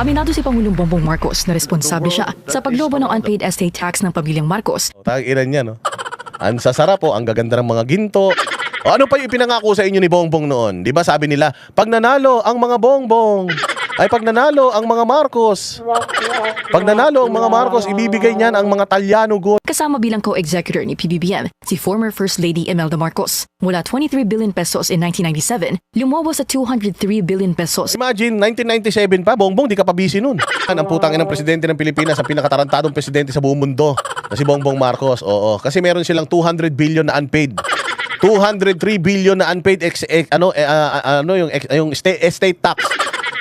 Aminado si Pangulong Bongbong Marcos na responsable siya sa paglobo ng unpaid estate tax ng pamilyang Marcos. Tag-ilan niya, no? Ang sasarap po, ang gaganda ng mga ginto. O ano pa yung ipinangako sa inyo ni Bongbong noon? Di ba sabi nila, pag nanalo ang mga Bongbong, ay pag nanalo ang mga Marcos. Pag nanalo ang mga Marcos, ibibigay niyan ang mga Talyano gold. Kasama bilang co-executor ni PBBM, si former First Lady Imelda Marcos. Mula 23 billion pesos in 1997, lumobo sa 203 billion pesos. Imagine, 1997 pa, Bongbong, di ka pa busy nun. Ang putang inang presidente ng Pilipinas, ang pinakatarantadong presidente sa buong mundo, na si Bongbong Marcos. Oo, kasi meron silang 200 billion na unpaid. 203 billion na unpaid yung estate tax.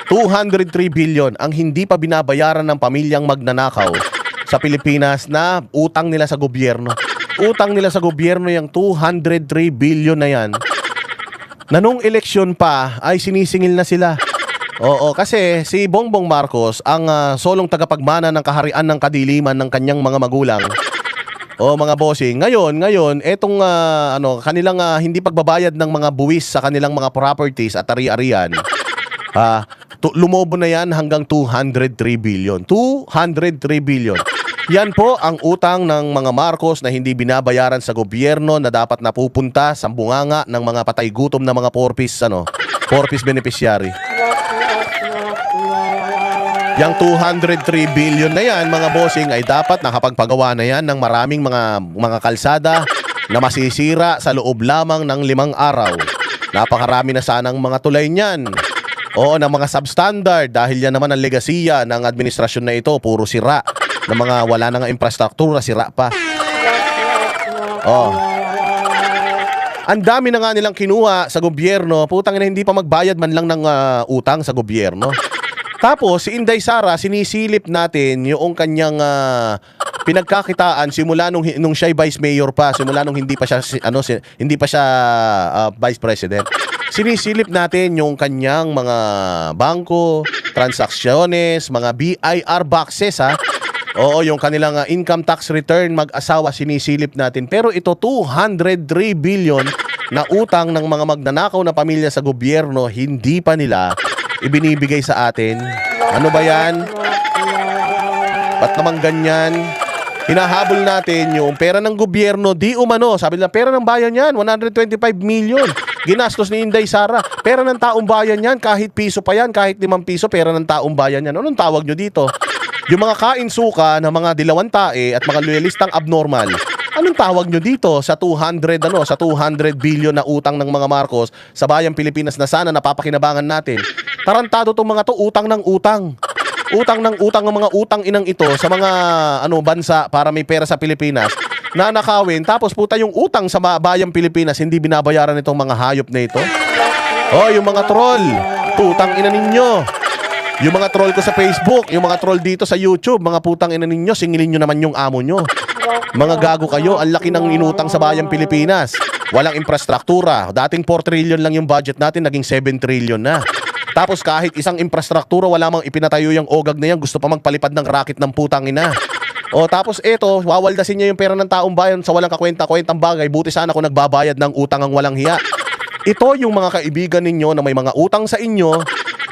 203 billion ang hindi pa binabayaran ng pamilyang magnanakaw sa Pilipinas na utang nila sa gobyerno. Utang nila sa gobyerno yung 203 billion na yan. Na nung eleksyon pa ay sinisingil na sila. Oo, kasi si Bongbong Marcos ang solong tagapagmana ng kaharian ng kadiliman ng kanyang mga magulang. O mga bossing, ngayon etong kanilang hindi pagbabayad ng mga buwis sa kanilang mga properties at ari-arian. Lumobo na yan hanggang 203 billion. 203 billion. Yan po ang utang ng mga Marcos na hindi binabayaran sa gobyerno na dapat napupunta sa bunganga ng mga patay gutom na mga porpis beneficiary. Yang 203 billion na yan, mga bossing, ay dapat nakapagpagawa na yan ng maraming mga kalsada na masisira sa loob lamang ng 5 araw. Napakarami na sanang mga tulay niyan. Oo, ng mga substandard dahil yan naman ang legasiya ng administrasyon na ito, puro sira. Na mga wala na nga infrastruktura, sira pa. Oh. Ang dami na nga nilang kinuha sa gobyerno, putang ina, hindi pa magbayad man lang ng utang sa gobyerno. Tapos si Inday Sara, sinisilip natin yung kanyang pinagkakitaan simula nung siya'y vice mayor pa, simula nung hindi pa siya vice president. Sinisilip natin yung kanyang mga bangko, transaksyones, mga BIR boxes ha. Oo, yung kanilang income tax return mag-asawa sinisilip natin. Pero ito 203 billion na utang ng mga magnanakaw na pamilya sa gobyerno, hindi pa nila ibinibigay sa atin. Ano ba yan? Ba't naman ganyan? Hinahabol natin yung pera ng gobyerno, di umano. Sabi nila, pera ng bayan yan, 125 million. Ginastos ni Inday Sara. Pera ng taong bayan yan, kahit piso pa yan, kahit 5 piso, pera ng taong bayan yan. Anong tawag nyo dito? Yung mga kainsuka ng mga dilawang tae at mga loyalistang abnormal. Anong tawag nyo dito sa 200 billion na utang ng mga Marcos sa bayang Pilipinas na sana napapakinabangan natin? Tarantado tong mga to, utang ng utang. Utang ng utang ng mga utang inang ito sa mga bansa para may pera sa Pilipinas. Nanakawin, tapos puta yung utang sa bayang Pilipinas hindi binabayaran itong mga hayop na ito. Oh, yung mga troll, putang ina ninyo. Yung mga troll ko sa Facebook, yung mga troll dito sa YouTube, mga putang ina ninyo, singilin nyo naman yung amo nyo. Mga gago kayo, ang laki ng inutang sa bayang Pilipinas. Walang infrastruktura. Dating 4 trillion lang yung budget natin, naging 7 trillion na. Tapos kahit isang infrastruktura, wala mang ipinatayo yung ogag na yan, gusto pa magpalipad ng racket ng putang ina. O tapos eto, wawaldasin niya yung pera ng taong bayan sa walang kakwenta-kwentang bagay. Buti sana kung nagbabayad ng utang ang walang hiya. Ito yung mga kaibigan ninyo na may mga utang sa inyo.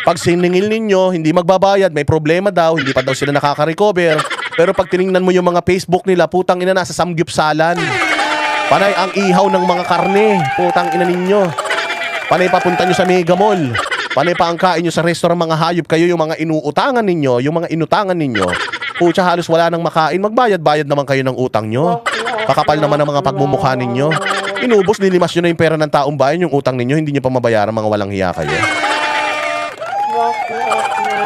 Pag siningil ninyo, hindi magbabayad, may problema daw, hindi pa daw sila nakaka-recover. Pero pag tiningnan mo yung mga Facebook nila, putang ina, nasa samgyupsalan. Panay ang ihaw ng mga karne, putang ina ninyo. Panay papunta nyo sa Mega Mall. Panay pa ang kain nyo sa restaurant, mga hayop kayo, yung mga inuutangan ninyo, yung mga inutangan ninyo. Pucha, halos wala nang makain, magbayad-bayad naman kayo ng utang nyo. Kakapal naman ang mga pagmumukha ninyo. Inubos, nilimas nyo na yung pera ng taong bayan, yung utang ninyo, hindi nyo pa mabayaran, mga walang hiya kayo.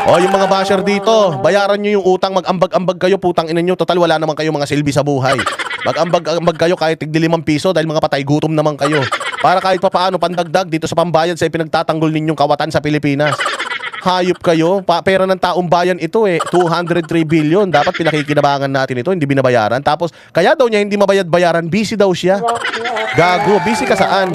O, yung mga basher dito, bayaran nyo yung utang, mag-ambag-ambag kayo, putang ina nyo, total wala naman kayo mga silbi sa buhay. Mag-ambag-ambag kayo kahit tigdi 5 piso dahil mga patay gutom naman kayo. Para kahit papaano pandagdag dito sa pambayad sa ipinagtatanggol ninyong kawatan sa Pilipinas. Hayop kayo, pera ng taong bayan ito 203 billion. Dapat pinakikinabangan natin ito, hindi binabayaran. Tapos, kaya daw niya hindi mabayad-bayaran, busy daw siya. Gago, busy ka saan?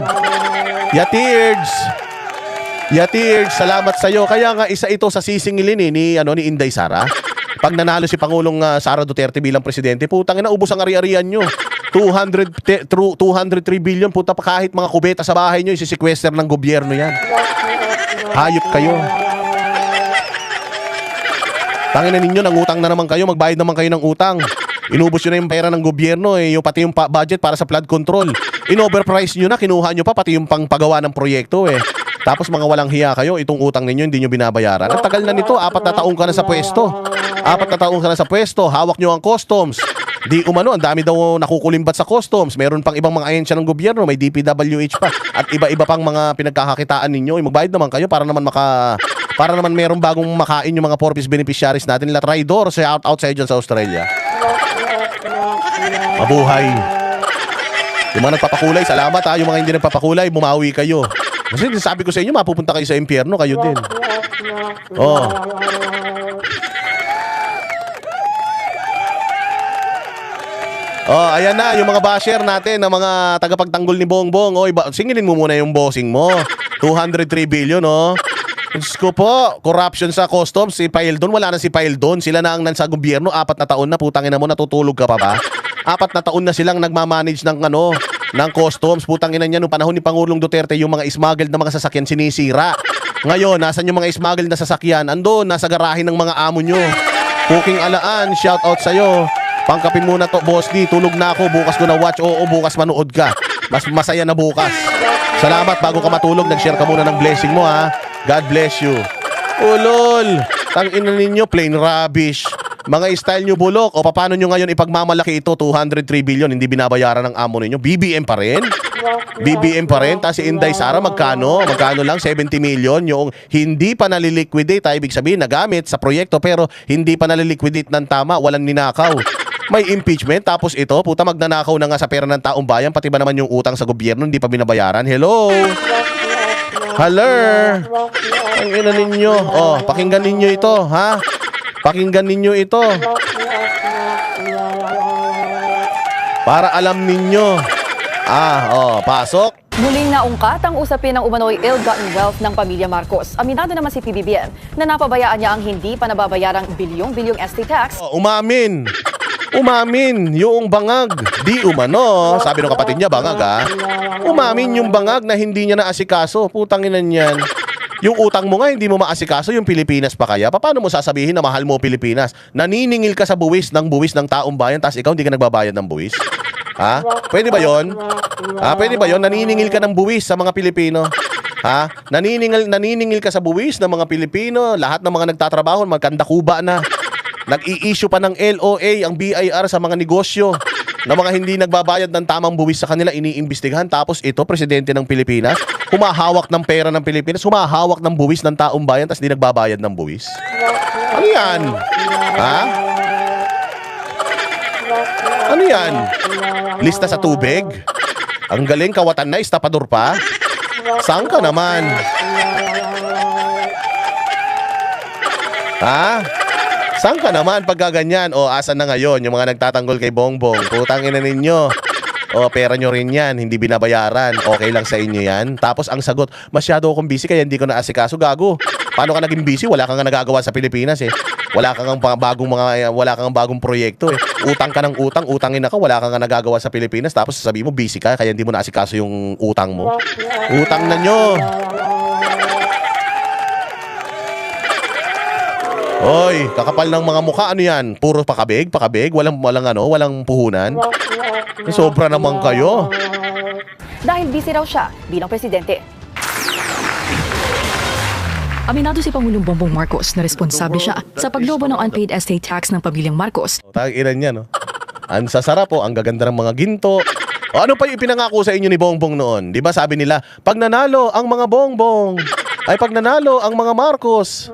Yatirds, salamat sa'yo. Kaya nga isa ito sa sisingilin ni Inday Sara. Pag nanalo si Pangulong Sara Duterte bilang presidente, putang ina, ubos ang ari-arian nyo. 203 billion, puta pa kahit mga kubeta sa bahay nyo, isisequester ng gobyerno yan. Hayop kayo. Tangina ninyo, nangutang na naman kayo, magbayad naman kayo ng utang. Inubos nyo na yung pera ng gobyerno, yung pati yung budget para sa flood control. In-overprice nyo na, kinuha nyo pa pati yung pangpagawa ng proyekto Tapos mga walang hiya kayo, itong utang ninyo hindi nyo binabayaran. Ang tagal na nito, 4 na taong ka na sa pwesto. 4 na taong ka na sa pwesto, hawak nyo ang customs. Di umano, ang dami daw nakukulimbat sa customs. Meron pang ibang mga ahensya ng gobyerno, may DPWH pa. At iba-iba pang mga pinagkakakitaan ninyo. Magbayad naman kayo para naman merong bagong makain yung mga porpoise beneficiaries natin. Nila Tridor, sa outside dyan sa Australia. Mabuhay. Yung mga nagpapakulay, salamat ha. Yung mga hindi nagpapakulay, bumawi kayo. Kasi sabi ko sa inyo, mapupunta kayo sa impyerno, kayo din. Oh. Oh, ayan na, yung mga basher natin, na mga tagapagtanggol ni Bongbong. Oh, singilin mo muna yung bossing mo. 203 billion, oh. Diyos ko po, corruption sa customs, si Paildon, wala na si Paildon. Sila na ang nasa gobyerno, 4 na taon na, putangin na mo, natutulog ka pa ba? 4 na taon na silang nagmamanage ng customs. Putangin na niya, noong panahon ni Pangulong Duterte, yung mga smuggled na mga sasakyan sinisira. Ngayon, nasan yung mga smuggled na sasakyan? Andun, nasa garahe ng mga amo nyo. Cooking Alaan, shout out sa'yo. Pangkapin muna to, Boss D. Tulog na ako, bukas ko na watch. Oo, bukas manood ka. Mas masaya na bukas. Salamat, bago ka matulog, nag-share ka muna ng blessing mo, ha. God bless you. Ulol, tangina ninyo, plain rubbish. Mga style nyo bulok. O paano nyo ngayon ipagmamalaki ito? 203 billion, hindi binabayaran ng amo ninyo. BBM pa rin? BBM pa rin? Tapos si Inday Sara, magkano? Magkano lang? 70 million. Yung hindi pa naliliquidate, ibig sabihin, nagamit sa proyekto pero hindi pa naliliquidate ng tama, walang ninakaw. May impeachment, tapos ito, puta, magnanakaw na nga sa pera ng taong bayan, pati ba naman yung utang sa gobyerno, hindi pa binabayaran. Hello? Hello? Ang ina ninyo. Oh, pakinggan ninyo ito, ha? Pakinggan ninyo ito. Para alam ninyo. Pasok. Muling naungkat ang usapin ng umano'y ill-gotten wealth ng pamilya Marcos. Aminado naman si PBBM na napabayaan niya ang hindi pa nababayarang bilyong-bilyong estate tax. Umamin yung bangag. Di umano. Sabi ng kapatid niya, bangag ha. Umamin yung bangag na hindi niya naasikaso. Putanginan yan. Yung utang mo nga, hindi mo maasikaso, yung Pilipinas pa kaya? Paano mo sasabihin na mahal mo Pilipinas? Naniningil ka sa buwis ng taong bayan, tapos ikaw hindi ka nagbabayad ng buwis? Ha? Pwede ba yon? Pwede ba yon? Naniningil ka ng buwis sa mga Pilipino? Ha? Naniningil ka sa buwis ng mga Pilipino, lahat ng mga nagtatrabaho, magkandakuba na. Nag-i-issue pa ng LOA ang BIR sa mga negosyo na mga hindi nagbabayad ng tamang buwis sa kanila, iniimbestigahan. Tapos ito, presidente ng Pilipinas, humahawak ng pera ng Pilipinas, humahawak ng buwis ng taong bayan, tapos hindi nagbabayad ng buwis. Ano yan? Ha? Ano yan? Lista sa tubig? Ang galing, kawatan na, estapador pa? Saan ka naman? Ha? Saan ka naman pagkaganyan? O asan na ngayon yung mga nagtatanggol kay Bongbong? Putangin na ninyo. O pera nyo rin yan, hindi binabayaran. Okay lang sa inyo yan. Tapos ang sagot, masyado akong busy kaya hindi ko naasikaso. Gago. Paano ka naging busy? Wala kang nagagawa sa Pilipinas Wala kang bagong proyekto Utang ka ng utang, utangin na ka, wala kang nagagawa sa Pilipinas. Tapos sasabihin mo busy ka kaya hindi mo naasikaso yung utang mo. Utang na nyo. Oy, kakapal ng mga mukha, ano yan? Puro pakabig, walang puhunan. Sobra naman kayo. Dahil busy raw siya bilang presidente. Aminado si Pangulong Bongbong Marcos na responsable siya sa paglobo ng unpaid estate tax ng pamilyang Marcos. Tag-ilan niya, no? Ang sasarap ang gaganda ng mga ginto. O ano pa yung ipinangako sa inyo ni Bongbong noon? Di ba sabi nila, pag nanalo ang mga Bongbong, ay pag nanalo ang mga Marcos.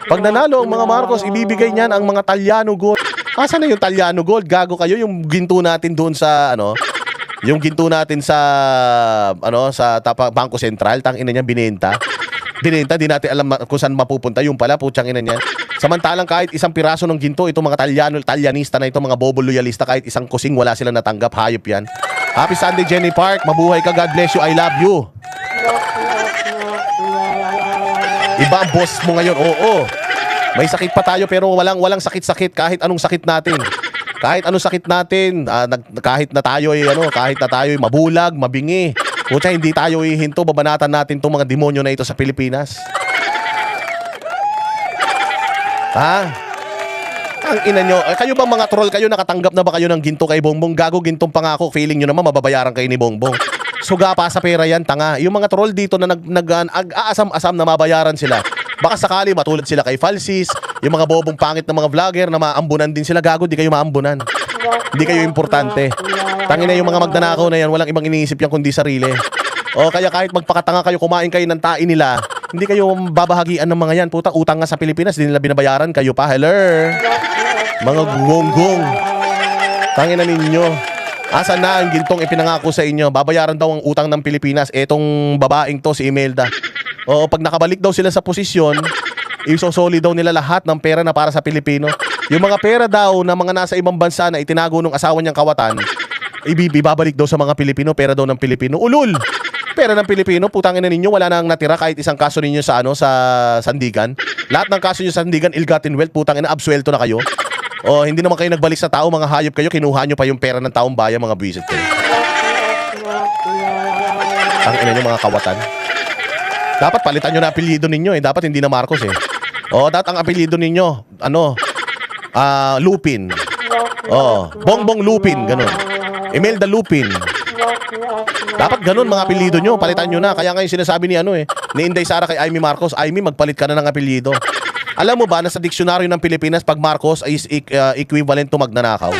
Pag nanalo ang mga Marcos, ibibigay niyan ang mga Talyano Gold. Asa na yung Talyano Gold? Gago kayo, yung ginto natin doon sa yung ginto natin sa sa Bangko Sentral, tangina niya binenta. Binenta, di natin alam kung saan mapupunta. Yung pala, putsang ina niyan. Samantalang kahit isang piraso ng ginto, itong mga Talyanista na ito, mga bobo loyalista, kahit isang kusing wala silang natanggap. Hayop yan. Happy Sunday, Jenny Park. Mabuhay ka. God bless you. I love you. Iba ang boss mo ngayon. Oo. May sakit pa tayo pero walang sakit-sakit kahit anong sakit natin. Kahit anong sakit natin, kahit na tayo mabulag, mabingi. Kutsa hindi tayo ihinto, babanatan natin tong mga demonyo na ito sa Pilipinas. Ha? Ang ina nyo. Kayo ba mga troll kayo, nakatanggap na ba kayo ng ginto kay Bongbong? Gago, gintong pangako. Feeling nyo naman mababayaran kayo ni Bongbong. Suga pa sa pera yan, tanga. Yung mga troll dito na nag-aasam-asam na mabayaran sila. Baka sakali matulad sila kay Falsis, yung mga bobong pangit na mga vlogger na maambunan din sila. Gago, di kayo maambunan. Hindi kayo importante. Tangina yung mga magnanakaw na yan, walang ibang iniisip yan kundi sarili. O kaya kahit magpakatanga kayo, kumain kayo ng tain nila, hindi kayo babahagian ng mga yan. Puta, utang nga sa Pilipinas, di nila binabayaran kayo pa. Hello? Mga gonggong. Tangina ninyo. Asan na ang gintong ipinangako sa inyo? Babayaran daw ang utang ng Pilipinas. Etong babaeng to, si Imelda. O pag nakabalik daw sila sa posisyon, isosoli daw nila lahat ng pera na para sa Pilipino. Yung mga pera daw na mga nasa ibang bansa na itinago ng asawa niyang kawatan, ibabalik daw sa mga Pilipino, pera daw ng Pilipino. Ulul! Pera ng Pilipino, putangin na ninyo, wala nang natira kahit isang kaso ninyo sa sa Sandigan. Lahat ng kaso niyo sa Sandigan, ill-gotten wealth, putangin na absuelto na kayo. O hindi naman kayo nagbalik sa tao, mga hayop kayo, kinuha nyo pa yung pera ng taong bayan, mga buwisit kayo. Ang ina nyo, mga kawatan. Dapat palitan nyo na apelyido ninyo dapat hindi na Marcos O, dapat ang apelyido ninyo, Lupin. O, Bongbong Lupin, ganun. Imelda Lupin. Dapat ganun mga apelyido nyo, palitan nyo na. Kaya nga yung sinasabi ni ni Inday Sara kay Amy Marcos, Amy, magpalit ka na ng apelyido. Alam mo ba na sa diksyonaryo ng Pilipinas, pag Marcos is equivalent to magnanakaw?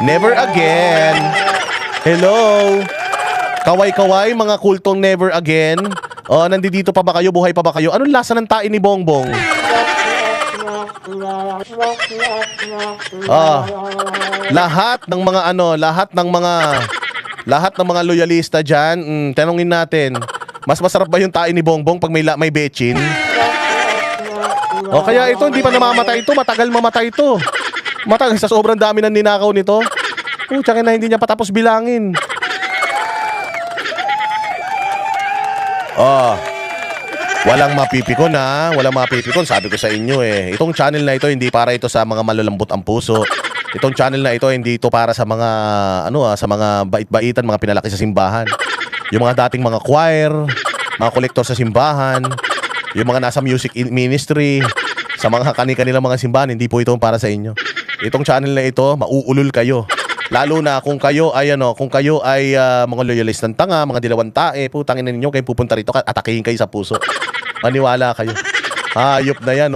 Never again. Hello? Kaway-kaway, mga kultong never again. O, nandito pa ba kayo? Buhay pa ba kayo? Anong lasa ng tain ni Bongbong? Lahat ng mga lahat ng mga loyalista diyan, tanungin natin, mas masarap ba yung tain ni Bongbong pag may betchin? O kaya ito hindi pa namamatay ito, matagal mamatay ito. Matagal sa sobrang dami ng ninakaw nito. Tsaka na hindi niya patapos bilangin. Walang mapipikon walang mapipikon. Sabi ko sa inyo itong channel na ito hindi para ito sa mga malalambot ang puso. Itong channel na ito hindi ito para sa mga sa mga bait-baitan, mga pinalaki sa simbahan. Yung mga dating mga choir, mga kolektor sa simbahan, yung mga nasa music ministry, sa mga kani-kanilang mga simbahan, hindi po ito para sa inyo. Itong channel na ito, mauulol kayo. Lalo na kung kayo ay mga loyalist ng tanga, mga dilawan tae, putangin na ninyo kayo pupunta rito, atakihin kayo sa puso. Maniwala kayo. Hayop na yan,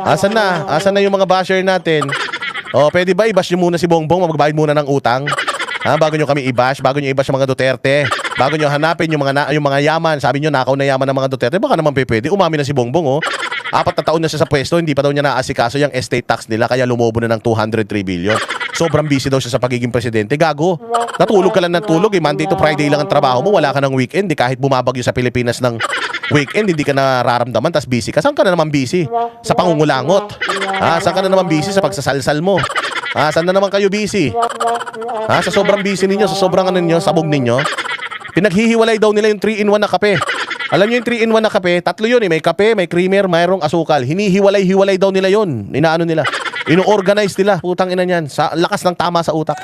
Asan na yung mga basher natin? Pwede ba i-bash nyo muna si Bongbong, magbayad muna ng utang? Bago nyo kami i-bash, bago nyo i-bash mga Duterte, bago nyo hanapin yung mga yaman, sabi nyo nakaw na yaman ng mga Duterte, baka naman pwede. Umami na si Bongbong, 4 na taon na siya sa pwesto, hindi pa daw niya naasikaso yung estate tax nila, kaya lumobo na ng 203 billion. Sobrang busy daw siya sa pagiging presidente. Gago, natulog ka lang ng tulog Monday to Friday lang ang trabaho mo, wala ka ng weekend, kahit bumabagyo sa Pilipinas ng weekend, hindi ka nararamdaman, tas busy ka. Saan ka na naman busy? Sa pangungulangot. Saan ka na naman busy sa pagsasalsal mo? Saan na naman kayo busy? Sa sobrang busy ninyo, sa sobrang sabog ninyo, pinaghihiwalay daw nila yung 3-in-1 na kape. Alam nyo yung 3-in-1 na kape? 3 yun may kape, may creamer, mayroong asukal. Hinihiwalay-hiwalay daw nila yun. Nila. Ino-organize nila. Putang ina niyan. Sa lakas ng tama sa utak.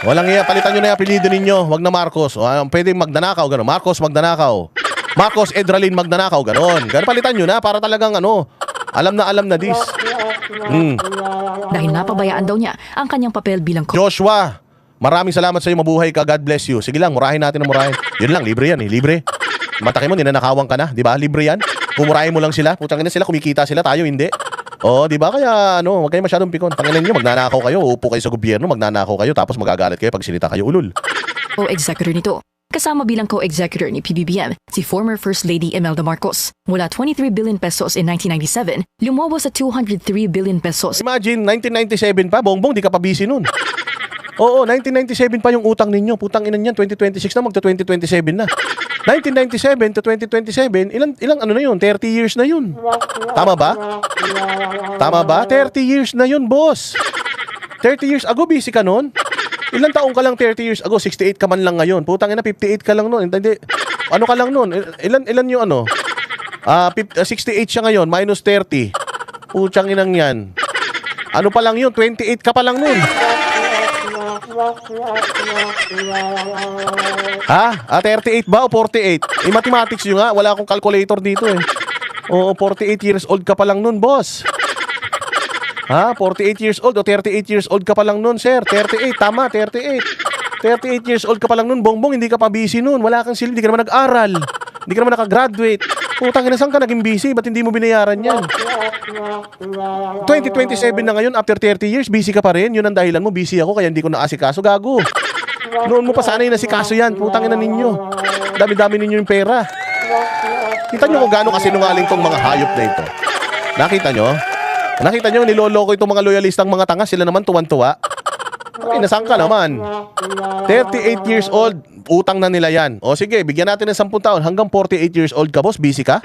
Walang iya, palitan nyo na yung apelido ninyo. Wag na Marcos. Pwede magnanakaw, gano'n. Marcos magnanakaw. Marcos Edralin magnanakaw, gano'n. Palitan nyo na para talagang alam na dis. Dahil napabayaan daw niya ang kanyang papel bilang Joshua, maraming salamat sa iyo, mabuhay ka, God bless you. Sige lang, murahin natin ang murahin. Yun lang, libre yan libre. Mataki mo, ninanakawan ka na, di ba? Libre yan. Pumurahin mo lang sila, putang ina sila, kumikita sila, tayo hindi. Di ba? Kaya wag kayo masyadong pikon. Tanginan niyo, magnanakaw kayo, uupo kayo sa gobyerno, magnanakaw kayo, tapos magagalit kayo pag sinita kayo, ulul. Co-executor nito. Kasama bilang co-executor ni PBBM, si former First Lady Imelda Marcos. Mula 23 billion pesos in 1997, lumobo sa 203 billion pesos. Imagine, 1997 pa, Bongbong, di ka pa busy nun. Oo, 1997 pa yung utang ninyo. Putang ina niyan, 2026 na, magto-2027 na. 1997 to 2027, ilang na yun? 30 years na yun. Tama ba? 30 years na yun, boss. 30 years ago, busy ka nun? Ilang taong ka lang 30 years ago? 68 ka man lang ngayon. Putang ina, 58 ka lang nun. Hindi, ka lang nun? Ilan yung 68 siya ngayon, minus 30. Putang inang yan. Pa lang yun? 28 ka pa lang nun. Ha? 38 ba o 48? Mathematics yun nga. Wala akong calculator dito eh. Oo, 48 years old ka pa lang nun, boss. Ha? 48 years old o 38 years old ka pa lang nun, sir? 38, tama, 38. 38 years old ka pa lang nun, bongbong, hindi ka pa busy nun. Wala kang silbi, hindi ka naman nag-aral. Hindi ka naman nakagraduate. Putang ina, saan ka naging busy? Ba't hindi mo binayaran yan? 2027 na ngayon, after 30 years, busy ka pa rin. Yun ang dahilan mo, busy ako, kaya hindi ko naasikaso. Gago. Noon mo pa sana yung nasikaso yan. Putang ina ninyo. Dami-dami ninyo yung pera. Kita nyo kung gaano kasinungaling tong mga hayop na ito. Nakita nyo? Nakita nyo, niloloko itong mga loyalistang mga tanga. Sila naman tuwan-tuwa. Ay, nasaan ka naman? 38 years old, utang na nila yan. O sige, bigyan natin ng 10 taon. Hanggang 48 years old ka, boss, busy ka?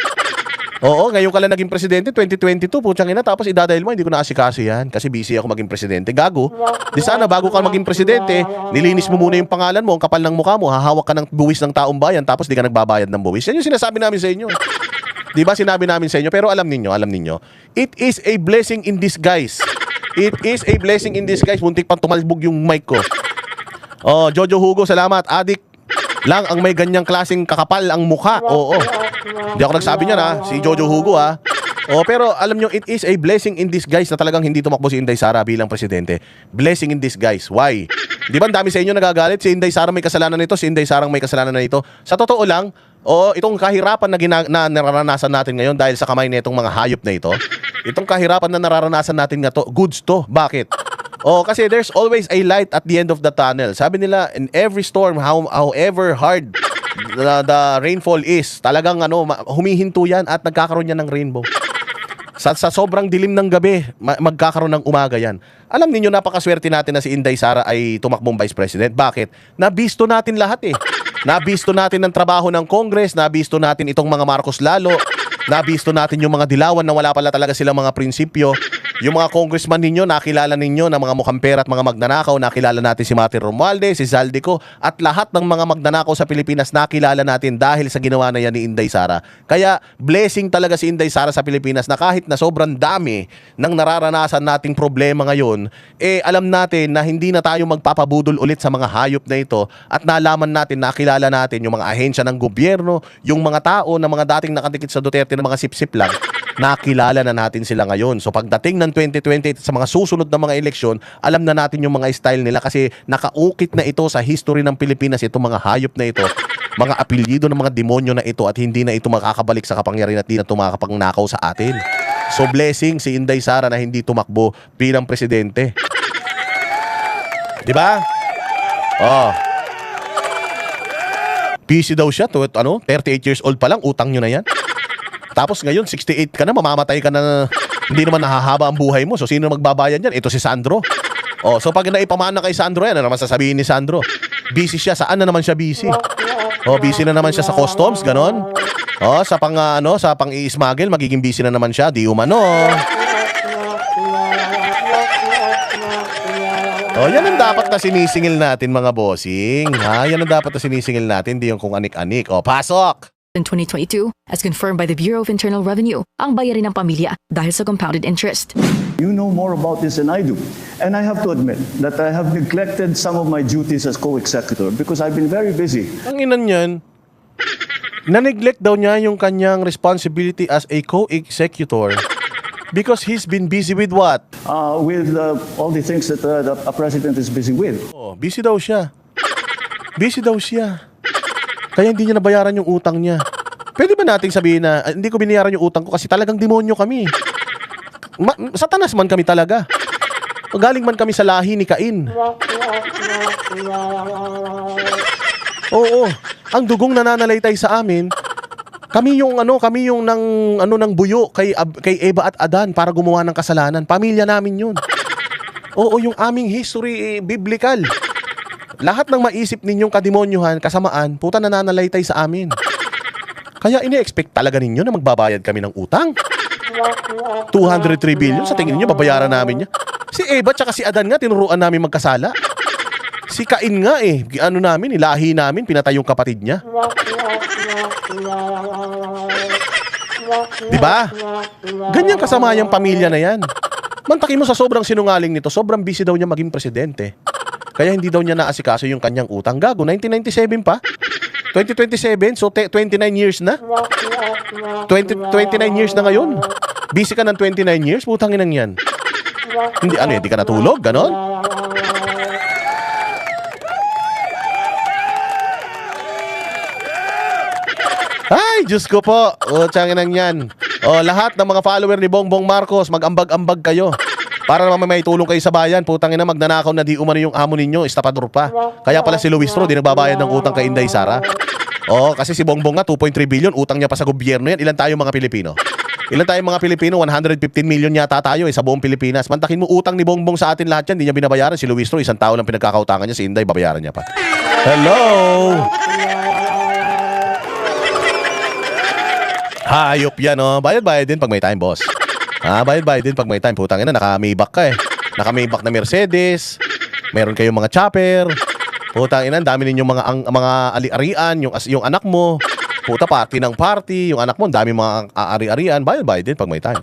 Oo, ngayon ka lang naging presidente, 2022, putsang ina, tapos idadahil mo, hindi ko naasikaso yan kasi busy ako maging presidente. Gago. Di sana, bago ka maging presidente, nilinis mo muna yung pangalan mo, ang kapal ng mukha mo, hahawak ka ng buwis ng taong bayan, tapos di ka nagbabayad ng buwis. Yan yung sinasabi namin sa inyo. Di ba sinabi namin sa inyo? Pero alam ninyo, it is a blessing in disguise. It is a blessing in disguise. Muntik pang tumalbog yung mic ko. Oh, Jojo Hugo, salamat. Adik lang ang may ganyang klaseng kakapal ang mukha. Oo. Hindi ako nagsabi niya na, si Jojo Hugo ha. Oh, pero alam nyo, it is a blessing in disguise na talagang hindi tumakbo si Inday Sara bilang presidente. Blessing in disguise. Why? Di ba ang dami sa inyo nagagalit? Si Inday Sara may kasalanan nito, si Inday Sara may kasalanan na ito. Sa totoo lang, itong kahirapan na nararanasan natin ngayon dahil sa kamay nitong mga hayop na ito, itong kahirapan na nararanasan natin nga to, goods to. Bakit? Kasi there's always a light at the end of the tunnel. Sabi nila, in every storm, however hard the rainfall is, talagang humihinto yan at nagkakaroon yan ng rainbow. Sa sobrang dilim ng gabi, magkakaroon ng umaga yan. Alam niyo, napakaswerte natin na si Inday Sara ay tumakbong Vice President. Bakit? Nabisto natin lahat eh. Nabisto natin ang trabaho ng Congress, nabisto natin itong mga Marcos Lalo, nabisto natin yung mga dilawan na wala pala talaga silang mga prinsipyo. Yung mga congressman ninyo, nakilala ninyo na mga mukhang pera at mga magnanakaw, nakilala natin si Martin Romualdez, si Zaldico, at lahat ng mga magnanakaw sa Pilipinas nakilala natin dahil sa ginawa na yan ni Inday Sara. Kaya blessing talaga si Inday Sara sa Pilipinas na kahit na sobrang dami ng nararanasan nating problema ngayon, alam natin na hindi na tayo magpapabudol ulit sa mga hayop na ito at nalaman natin, nakilala natin yung mga ahensya ng gobyerno, yung mga tao na mga dating nakadikit sa Duterte na mga sip-sip lang, nakilala na natin sila ngayon. So pagdating ng 2020 sa mga susunod na mga eleksyon, alam na natin yung mga style nila kasi nakaukit na ito sa history ng Pilipinas, itong mga hayop na ito, mga apelyido ng mga demonyo na ito at hindi na ito makakabalik sa kapangyarihan at hindi na ito makakapangnakaw sa atin. So blessing si Inday Sara na hindi tumakbo bilang presidente. Diba? Busy daw siya, 38 years old pa lang, utang nyo na yan. Tapos ngayon, 68 ka na, mamamatay ka na, hindi naman nahahaba ang buhay mo. So, sino magbabayad yan? Ito si Sandro. So pag naipamana kay Sandro yan, ano naman sasabihin ni Sandro? Busy siya. Saan na naman siya busy? Busy na naman siya sa customs, ganon. Sa pang-i-smuggle, magiging busy na naman siya. Di umano. Yan ang dapat na sinisingil natin, mga bossing. Yan ang dapat na sinisingil natin, di yung kung anik-anik. Pasok! In 2022, as confirmed by the Bureau of Internal Revenue, ang bayarin ng pamilya dahil sa compounded interest. You know more about this than I do. And I have to admit that I have neglected some of my duties as co-executor because I've been very busy. Ang inan yan, na-neglect daw niya yung kanyang responsibility as a co-executor because he's been busy with what? With all the things that the president is busy with. Busy daw siya. Busy daw siya. Kaya hindi niya nabayaran yung utang niya. Pwede ba nating sabihin na hindi ko binayaran yung utang ko kasi talagang demonyo kami? Satanas man kami talaga. Galing man kami sa lahi ni Cain. Oo, ang dugong nananalaytay sa amin. Kami yung ng buyo kay Eva at Adan para gumawa ng kasalanan. Pamilya namin yun. Oo, yung aming history biblical. Lahat ng maisip ninyong kademonyuhan, kasamaan, puta nananalaytay sa amin. Kaya ini-expect talaga ninyo na magbabayad kami ng utang? 203 billion, sa tingin niyo babayaran namin niya? Si Eva tsaka si Adan nga, tinuruan namin magkasala. Si Cain nga ilahi namin, pinatay yung kapatid niya. Diba? Ganyan kasama yung pamilya na yan. Mantaki mo sa sobrang sinungaling nito, sobrang busy daw niya maging presidente. Kaya hindi daw niya naasikaso yung kanyang utang. Gago, 1997 pa? 2027, so 29 years na? 29 years na ngayon. Busy ka ng 29 years, putang inang yan. Hindi, ano hindi ka natulog, ganon? Ay, Diyos ko po. O, tiyangin yan. O, lahat ng mga follower ni Bongbong Marcos, mag-ambag-ambag kayo. Para naman may tulong kayo sa bayan, putang ina, magnanakaw na di umano yung amo ninyo, estapador pa. Kaya pala si Luis Tro, di nagbabayad ng utang kay Inday Sara. O, kasi si Bongbong nga, 2.3 billion, utang niya pa sa gobyerno yan. Ilan tayo mga Pilipino? Ilan tayo mga Pilipino? 115 million yata tayo sa buong Pilipinas. Mantakin mo utang ni Bongbong sa atin lahat yan, di niya binabayaran. Si Luis Tro, isang tao lang pinagkakautangan niya, si Inday, babayaran niya pa. Hello! Hayop yan, oh. Bayad-bayad din pag may time, boss. Bayad-bayad din pag may time. Putang ina, naka-Maybach ka eh. Naka-Maybach na Mercedes. Meron kayong mga chopper. Putang ina, dami ninyong mga ali-arian, yung anak mo. Puta, party ng party. Yung anak mo, dami mga ari-arian. Bayad-bayad din pag may time.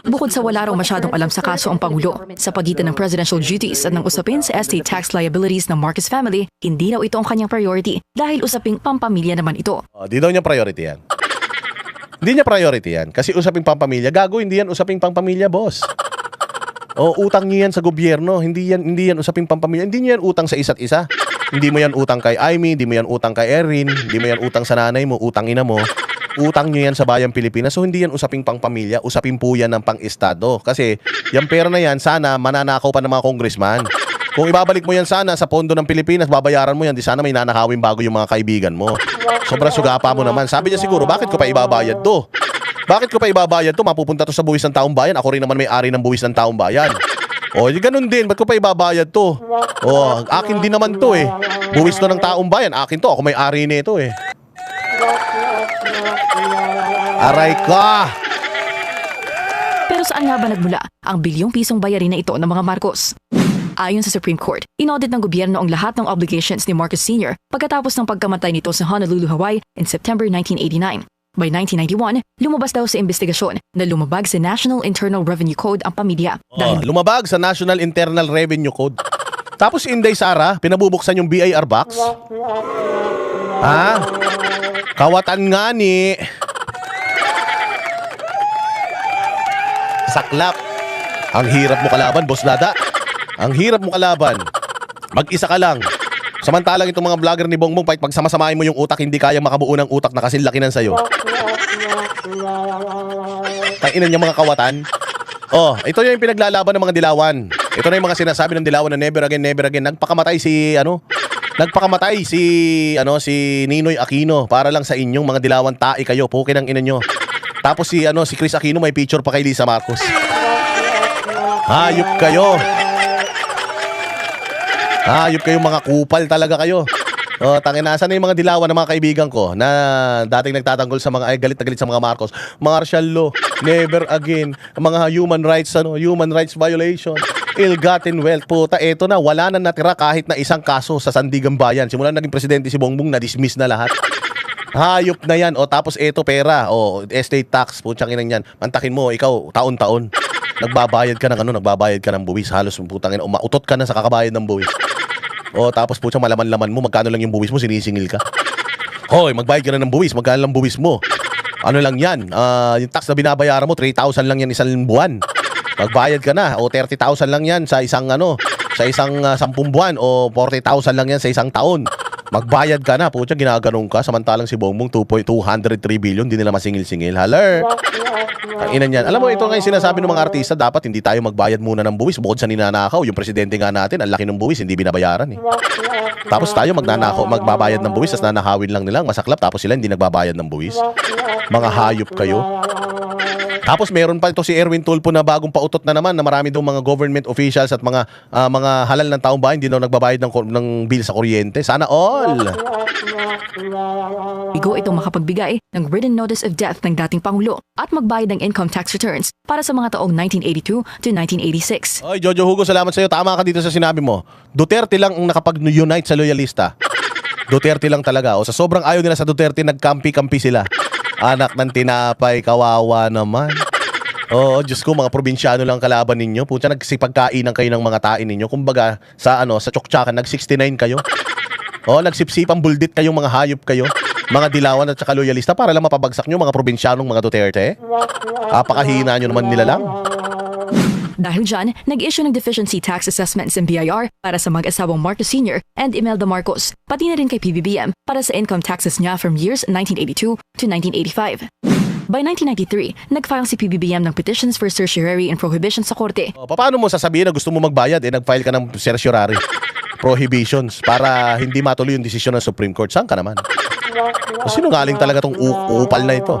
Bukod sa wala raw masyadong alam sa kaso ang Pangulo, sa pagitan ng presidential duties at ng usapin sa estate tax liabilities ng Marcos family, hindi raw ito ang kanyang priority dahil usaping pampamilya naman ito. Di daw niya priority yan. Hindi niya priority yan. Kasi usaping pampamilya. Gago, hindi yan usaping pampamilya, boss. O, utang niyo yan sa gobyerno. Hindi yan usaping pampamilya. Hindi niyo yan utang sa isa't isa. Hindi mo yan utang kay Aimee, hindi mo yan utang kay Erin, hindi mo yan utang sa nanay mo, utang ina mo. Utang niyo yan sa bayang Pilipinas. So, hindi yan usaping pampamilya. Usapin po yan ng pang-estado. Kasi, yung pera na yan, sana mananakaw pa ng mga congressman. Kung ibabalik mo yan sana sa pondo ng Pilipinas, babayaran mo yan, di sana may nanakawin bago yung mga kaibigan mo. Sobrang sugapa mo naman. Sabi niya siguro, bakit ko pa ibabayad to? Bakit ko pa ibabayad to? Mapupunta to sa buwis ng taong bayan. Ako rin naman may-ari ng buwis ng taong bayan. O, ganun din. Ba't ko pa ibabayad to? O, akin din naman to eh. Buwis to ng taong bayan. Akin to. Ako may-ari nito eh. Aray ka! Pero saan nga ba nagmula ang bilyong pisong bayarin na ito ng mga Marcos? Ayon sa Supreme Court, inaudit ng gobyerno ang lahat ng obligations ni Marcos Sr. pagkatapos ng pagkamatay nito sa Honolulu, Hawaii in September 1989. By 1991, lumabas daw sa investigasyon na lumabag sa National Internal Revenue Code ang pamilya. Lumabag sa National Internal Revenue Code. Tapos si Inday Sara, pinabubuksan yung BIR box. Kawatan nga ni. Saklap. Ang hirap mo kalaban, Boss Dada. Ang hirap mo kalaban. Mag-isa ka lang. Samantalang itong mga vlogger ni Bongbong, pag samasamahin mo yung utak, hindi kayang makabuo ng utak na kasi laki ng sayo. Tainan niya mga kawatan. Ito yung pinaglalaban ng mga dilawan. Ito na yung mga sinasabi ng dilawan na never again, never again. Nagpakamatay si Ninoy Aquino para lang sa inyong mga dilawan tae kayo. Pukin ang ina nyo. Tapos si Chris Aquino may picture pa kay Lisa Marcos. Hayop kayo. Hayop kayo, mga kupal talaga kayo. Tanginasan na yung mga dilawan ng mga kaibigan ko na dating nagtatanggol sa mga galit na galit sa mga Marcos. Martial law, never again, mga human rights violation, ill-gotten wealth. Puta, eto na, wala na natira kahit na isang kaso sa Sandigan Bayan. Simula naging presidente si Bongbong, na-dismiss na lahat. Hayop na yan. Tapos eto pera, estate tax, putsang inang yan. Mantakin mo, ikaw, taon-taon. Nagbabayad ka ng buwis. Halos putang ina, umautot ka na sa kakabayad ng buwis. Tapos putsang malaman-laman mo, magkano lang yung buwis mo, sinisingil ka. Hoy, magbayad ka na ng buwis, magkano lang buwis mo? Ano lang yan? Yung tax na binabayaran mo, 3,000 lang yan isang buwan. Magbayad ka na, 30,000 lang yan sa isang 10 buwan, o 40,000 lang yan sa isang taon. Magbayad ka na, putsang ginaganong ka, samantalang si Bongbong 203 billion, di nila masingil-singil. Haler! Ang ina niyan. Alam mo, ito nga yung sinasabi ng mga artista, dapat hindi tayo magbayad muna ng buwis. Bukod sa ninanakaw, yung presidente nga natin, ang laki ng buwis, hindi binabayaran eh. Tapos tayo magbabayad ng buwis, tapos nanakawin lang nilang, masaklap, tapos sila hindi nagbabayad ng buwis. Mga hayop kayo. Tapos meron pa ito si Erwin Tulfo na bagong pautot na naman na marami daw mga government officials at mga halal ng taong bayan hindi daw nagbabayad ng bill sa kuryente. Sana all! Bigo itong makapagbigay ng written notice of death ng dating Pangulo at magbayad ng income tax returns para sa mga taong 1982 to 1986. Oy, Jojo Hugo, salamat sa iyo. Tama ka dito sa sinabi mo. Duterte lang ang nakapag-unite sa loyalista. Duterte lang talaga. Sa sobrang ayaw nila sa Duterte, nagkampi-kampi sila. Anak ng tinapay, kawawa naman. Oo, Diyos ko, mga probinsyano lang kalaban ninyo. Pucha, nagsipagkainan kayo ng mga tain ninyo. Kumbaga, sa Tsoktsakan, nag-69 kayo. Oo, nagsipsipang buldit kayong mga hayop kayo. Mga dilawan at saka loyalista para lang mapabagsak nyo mga probinsyanong mga Duterte. Apakahina nyo naman nila lang. Dahil dyan, nag-issue ng deficiency tax assessments ng BIR para sa mag-asawang Marcos Sr. and Imelda Marcos, pati na rin kay PBBM para sa income taxes niya from years 1982 to 1985. By 1993, nag-file si PBBM ng petitions for certiorari and prohibition sa korte. Paano mo sasabihin na gusto mo magbayad? Nag-file ka ng certiorari prohibitions para hindi matuloy yung desisyon ng Supreme Court. Saan ka naman? Sinungaling talaga tong upal na ito.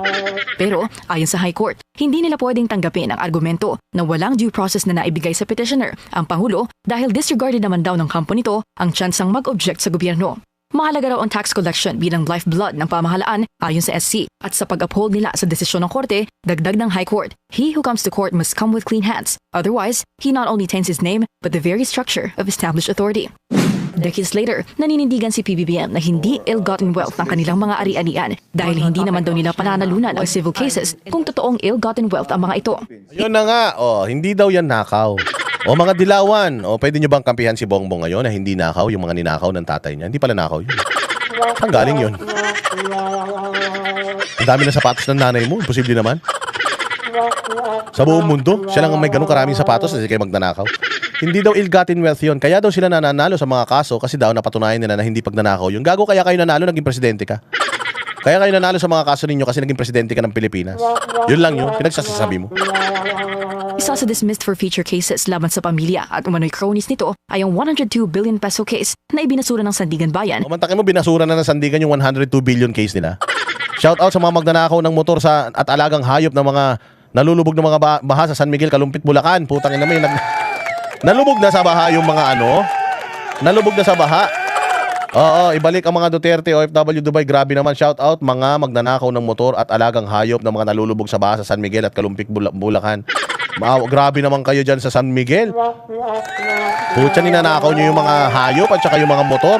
Pero ayon sa High Court, hindi nila pwedeng tanggapin ang argumento na walang due process na naibigay sa petitioner ang Pangulo dahil disregarded naman daw ng kampo nito ang tsansang mag-object sa gobyerno. Mahalaga raw ang tax collection bilang lifeblood ng pamahalaan ayon sa SC at sa pag-uphold nila sa desisyon ng korte, dagdag ng High Court, he who comes to court must come with clean hands. Otherwise, he not only taints his name but the very structure of established authority. Decades later, naninindigan si PBBM na hindi ill-gotten wealth ang kanilang mga ari-arian dahil hindi naman daw nila pananalunan ang civil cases kung totoong ill-gotten wealth ang mga ito. Yun na nga, hindi daw yan nakaw. O mga dilawan, pwede nyo bang kampihan si Bongbong ngayon na hindi nakaw yung mga ninakaw ng tatay niya? Hindi pala nakaw yun. Saan galing yun? Ang dami na sapatos ng nanay mo, posible naman. Sa buong mundo, siya lang ang may ganun karaming sapatos na kayo magnanakaw. Hindi daw ill-gotten wealth yun. Kaya daw sila nananalo sa mga kaso kasi daw napatunayan nila na hindi pagnanakaw yun. Gago, kaya kayo nanalo, naging presidente ka. Kaya kayo nanalo sa mga kaso ninyo kasi naging presidente ka ng Pilipinas. Yun lang yun, pinagsasabi mo. Isa sa dismissed for future cases laban sa pamilya at umano'y cronies nito ay ang 102 billion peso case na ibinasura ng Sandigan Bayan. Mantakin mo, binasura na ng Sandigan yung 102 billion case nila. Shout out sa mga magnanakaw ng motor at alagang hayop ng mga nalulubog ng mga baha sa San Miguel, Kalumpit, Bulacan. Putang ina mo, nalubog na sa baha yung mga nalubog na sa baha. Oo, ibalik ang mga Duterte, OFW Dubai. Grabe naman, shout out mga magnanakaw ng motor at alagang hayop ng mga nalulubog sa baha sa San Miguel at Kalumpit, Bulacan. Grabe naman kayo dyan sa San Miguel. Putya, ninanakaw nyo yung mga hayop at saka yung mga motor.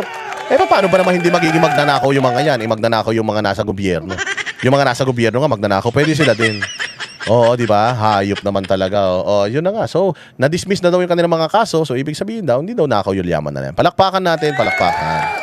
Paano ba naman hindi magiging magnanakaw yung mga yan? Magnanakaw yung mga nasa gobyerno. Yung mga nasa gobyerno nga magnanakaw, pwede sila din. Oo, di ba? Hayop naman talaga. Oo, yun na nga. So, na-dismiss na daw yung kanilang mga kaso. So, ibig sabihin daw, hindi daw nakaw yung yaman na yan. Palakpakan natin, palakpakan.